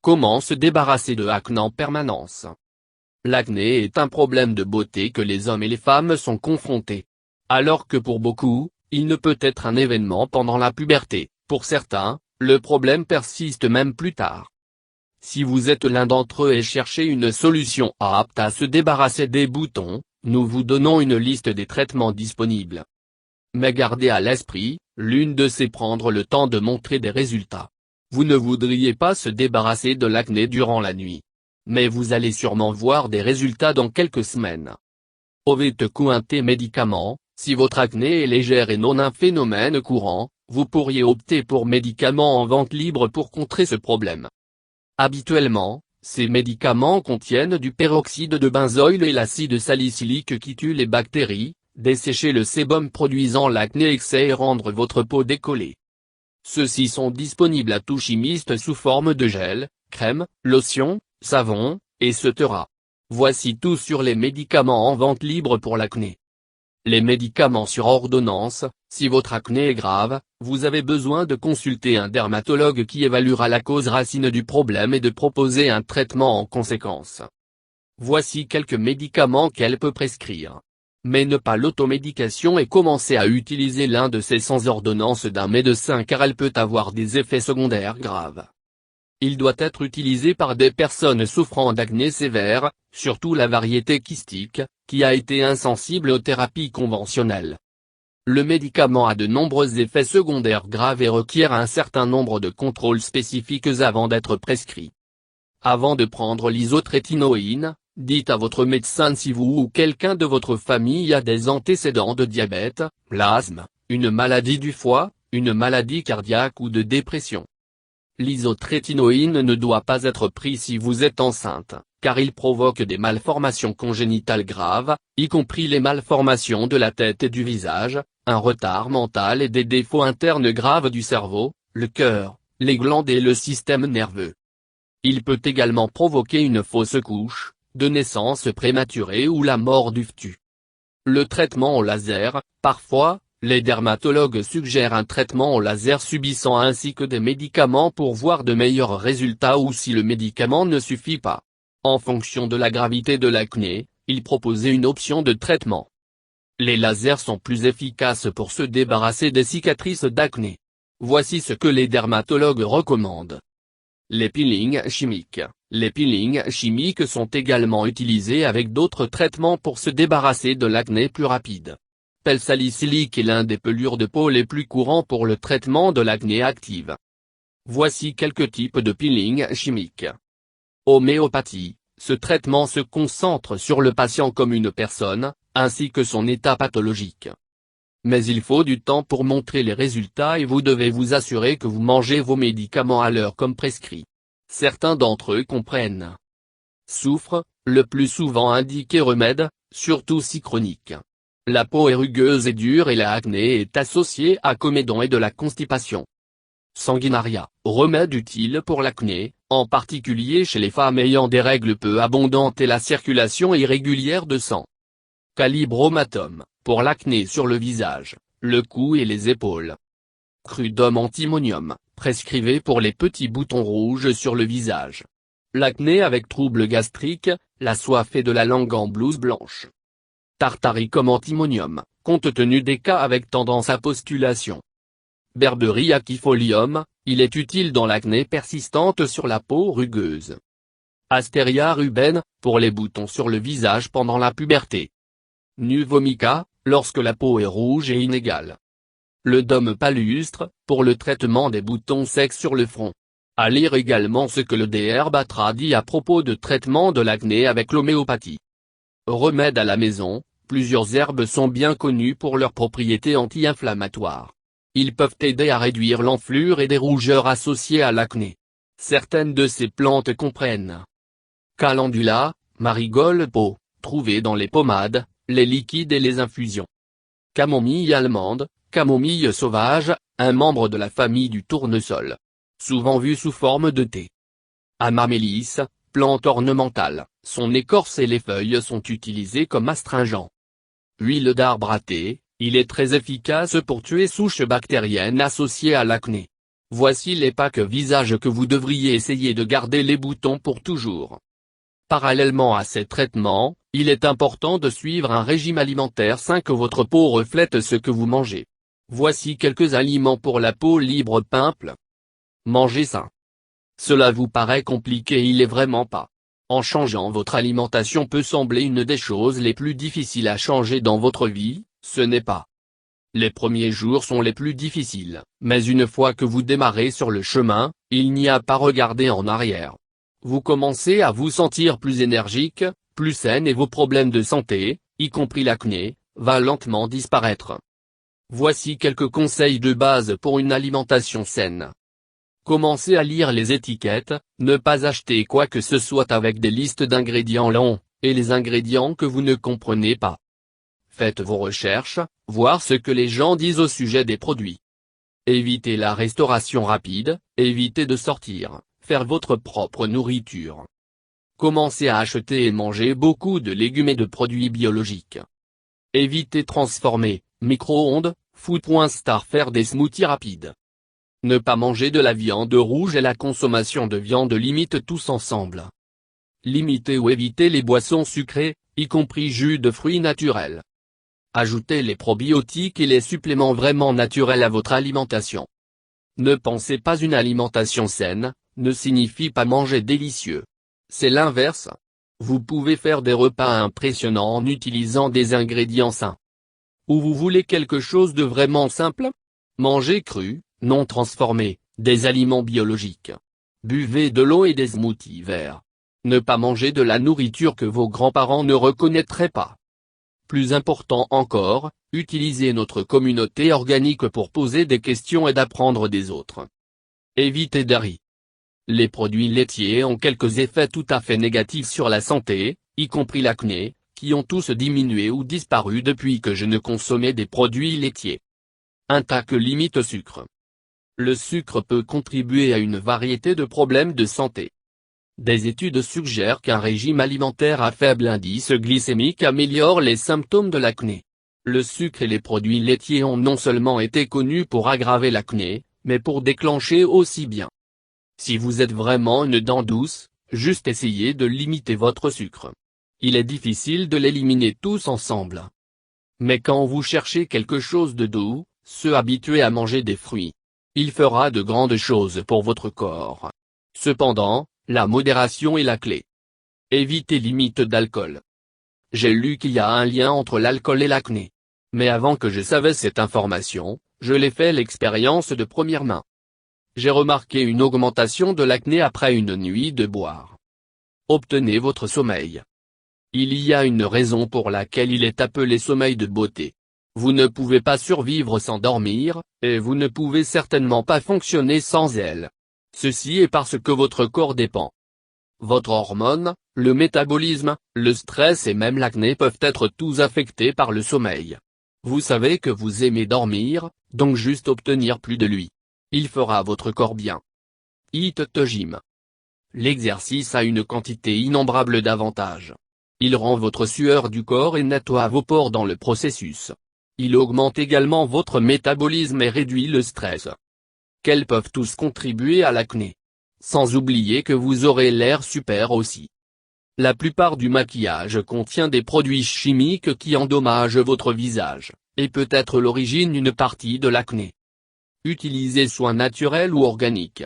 Comment se débarrasser de l'acné en permanence? L'acné est un problème de beauté que les hommes et les femmes sont confrontés. Alors que pour beaucoup, il ne peut être un événement pendant la puberté, pour certains, le problème persiste même plus tard. Si vous êtes l'un d'entre eux et cherchez une solution apte à se débarrasser des boutons, nous vous donnons une liste des traitements disponibles. Mais gardez à l'esprit, l'une de ces prendre le temps de montrer des résultats. Vous ne voudriez pas se débarrasser de l'acné durant la nuit. Mais vous allez sûrement voir des résultats dans quelques semaines. Over-the-counter médicaments, si votre acné est légère et non un phénomène courant, vous pourriez opter pour médicaments en vente libre pour contrer ce problème. Habituellement, ces médicaments contiennent du peroxyde de benzoïle et l'acide salicylique qui tue les bactéries, dessécher le sébum produisant l'acné excès et rendre votre peau décollée. Ceux-ci sont disponibles à tout chimiste sous forme de gel, crème, lotion, savon, etc. Voici tout sur les médicaments en vente libre pour l'acné. Les médicaments sur ordonnance, si votre acné est grave, vous avez besoin de consulter un dermatologue qui évaluera la cause racine du problème et de proposer un traitement en conséquence. Voici quelques médicaments qu'elle peut prescrire. Mais ne pas l'automédication et commencer à utiliser l'un de ces sans ordonnance d'un médecin car elle peut avoir des effets secondaires graves. Il doit être utilisé par des personnes souffrant d'acné sévère, surtout la variété kystique, qui a été insensible aux thérapies conventionnelles. Le médicament a de nombreux effets secondaires graves et requiert un certain nombre de contrôles spécifiques avant d'être prescrit. Avant de prendre l'isotrétinoïne, dites à votre médecin si vous ou quelqu'un de votre famille a des antécédents de diabète, l'asthme, une maladie du foie, une maladie cardiaque ou de dépression. L'isotrétinoïne ne doit pas être pris si vous êtes enceinte, car il provoque des malformations congénitales graves, y compris les malformations de la tête et du visage, un retard mental et des défauts internes graves du cerveau, le cœur, les glandes et le système nerveux. Il peut également provoquer une fausse couche, de naissance prématurée ou la mort du fœtus. Le traitement au laser, parfois, les dermatologues suggèrent un traitement au laser subissant ainsi que des médicaments pour voir de meilleurs résultats ou si le médicament ne suffit pas. En fonction de la gravité de l'acné, ils proposaient une option de traitement. Les lasers sont plus efficaces pour se débarrasser des cicatrices d'acné. Voici ce que les dermatologues recommandent. Les peelings chimiques. Les peelings chimiques sont également utilisés avec d'autres traitements pour se débarrasser de l'acné plus rapide. Pelle salicylique est l'un des pelures de peau les plus courants pour le traitement de l'acné active. Voici quelques types de peelings chimiques. Homéopathie, ce traitement se concentre sur le patient comme une personne, ainsi que son état pathologique. Mais il faut du temps pour montrer les résultats et vous devez vous assurer que vous mangez vos médicaments à l'heure comme prescrit. Certains d'entre eux comprennent. Soufre, le plus souvent indiqué remède, surtout si chronique. La peau est rugueuse et dure et la acné est associée à comédon et de la constipation. Sanguinaria, remède utile pour l'acné, en particulier chez les femmes ayant des règles peu abondantes et la circulation irrégulière de sang. Calibromatum, pour l'acné sur le visage, le cou et les épaules. Crudum antimonium, prescrivé pour les petits boutons rouges sur le visage. L'acné avec troubles gastriques, la soif et de la langue en blouse blanche. Tartaricum antimonium, compte tenu des cas avec tendance à postulation. Berberie aquifolium, il est utile dans l'acné persistante sur la peau rugueuse. Asteria rubens, pour les boutons sur le visage pendant la puberté. Nu-vomica, lorsque la peau est rouge et inégale. Le dôme palustre, pour le traitement des boutons secs sur le front. À lire également ce que le Dr dit à propos de traitement de l'acné avec l'homéopathie. Remède à la maison, plusieurs herbes sont bien connues pour leurs propriétés anti-inflammatoires. Ils peuvent aider à réduire l'enflure et des rougeurs associées à l'acné. Certaines de ces plantes comprennent calendula, marigold peau, trouvée dans les pommades, les liquides et les infusions. Camomille allemande, camomille sauvage, un membre de la famille du tournesol. Souvent vue sous forme de thé. Amamélis, plante ornementale, son écorce et les feuilles sont utilisées comme astringents. Huile d'arbre à thé, il est très efficace pour tuer souches bactériennes associées à l'acné. Voici les packs visage que vous devriez essayer de garder les boutons pour toujours. Parallèlement à ces traitements, il est important de suivre un régime alimentaire sain, que votre peau reflète ce que vous mangez. Voici quelques aliments pour la peau libre pimple. Mangez sain. Cela vous paraît compliqué, il est vraiment pas. En changeant votre alimentation peut sembler une des choses les plus difficiles à changer dans votre vie, ce n'est pas. Les premiers jours sont les plus difficiles, mais une fois que vous démarrez sur le chemin, il n'y a pas à regarder en arrière. Vous commencez à vous sentir plus énergique, plus saine, et vos problèmes de santé, y compris l'acné, va lentement disparaître. Voici quelques conseils de base pour une alimentation saine. Commencez à lire les étiquettes, ne pas acheter quoi que ce soit avec des listes d'ingrédients longs, et les ingrédients que vous ne comprenez pas. Faites vos recherches, voir ce que les gens disent au sujet des produits. Évitez la restauration rapide, évitez de sortir, faire votre propre nourriture. Commencez à acheter et manger beaucoup de légumes et de produits biologiques. Évitez transformer, micro-ondes, food.star, faire des smoothies rapides. Ne pas manger de la viande rouge et la consommation de viande limite tous ensemble. Limitez ou évitez les boissons sucrées, y compris jus de fruits naturels. Ajoutez les probiotiques et les suppléments vraiment naturels à votre alimentation. Ne pensez pas une alimentation saine, ne signifie pas manger délicieux. C'est l'inverse. Vous pouvez faire des repas impressionnants en utilisant des ingrédients sains. Ou vous voulez quelque chose de vraiment simple? Mangez cru, non transformé, des aliments biologiques. Buvez de l'eau et des smoothies verts. Ne pas manger de la nourriture que vos grands-parents ne reconnaîtraient pas. Plus important encore, utilisez notre communauté organique pour poser des questions et d'apprendre des autres. Évitez dairy. Les produits laitiers ont quelques effets tout à fait négatifs sur la santé, y compris l'acné, qui ont tous diminué ou disparu depuis que je ne consommais des produits laitiers. Intake limite sucre. Le sucre peut contribuer à une variété de problèmes de santé. Des études suggèrent qu'un régime alimentaire à faible indice glycémique améliore les symptômes de l'acné. Le sucre et les produits laitiers ont non seulement été connus pour aggraver l'acné, mais pour déclencher aussi bien. Si vous êtes vraiment une dent douce, juste essayez de limiter votre sucre. Il est difficile de l'éliminer tous ensemble. Mais quand vous cherchez quelque chose de doux, se habituer à manger des fruits. Il fera de grandes choses pour votre corps. Cependant, la modération est la clé. Évitez limite d'alcool. J'ai lu qu'il y a un lien entre l'alcool et l'acné. Mais avant que je savais cette information, je l'ai fait l'expérience de première main. J'ai remarqué une augmentation de l'acné après une nuit de boire. Obtenez votre sommeil. Il y a une raison pour laquelle il est appelé sommeil de beauté. Vous ne pouvez pas survivre sans dormir, et vous ne pouvez certainement pas fonctionner sans elle. Ceci est parce que votre corps dépend. Votre hormone, le métabolisme, le stress et même l'acné peuvent être tous affectés par le sommeil. Vous savez que vous aimez dormir, donc juste obtenir plus de lui. Il fera votre corps bien. Hit the gym. L'exercice a une quantité innombrable d'avantages. Il rend votre sueur du corps et nettoie vos pores dans le processus. Il augmente également votre métabolisme et réduit le stress. Qu'elles peuvent tous contribuer à l'acné. Sans oublier que vous aurez l'air super aussi. La plupart du maquillage contient des produits chimiques qui endommagent votre visage, et peut être l'origine d'une partie de l'acné. Utilisez soins naturels ou organiques.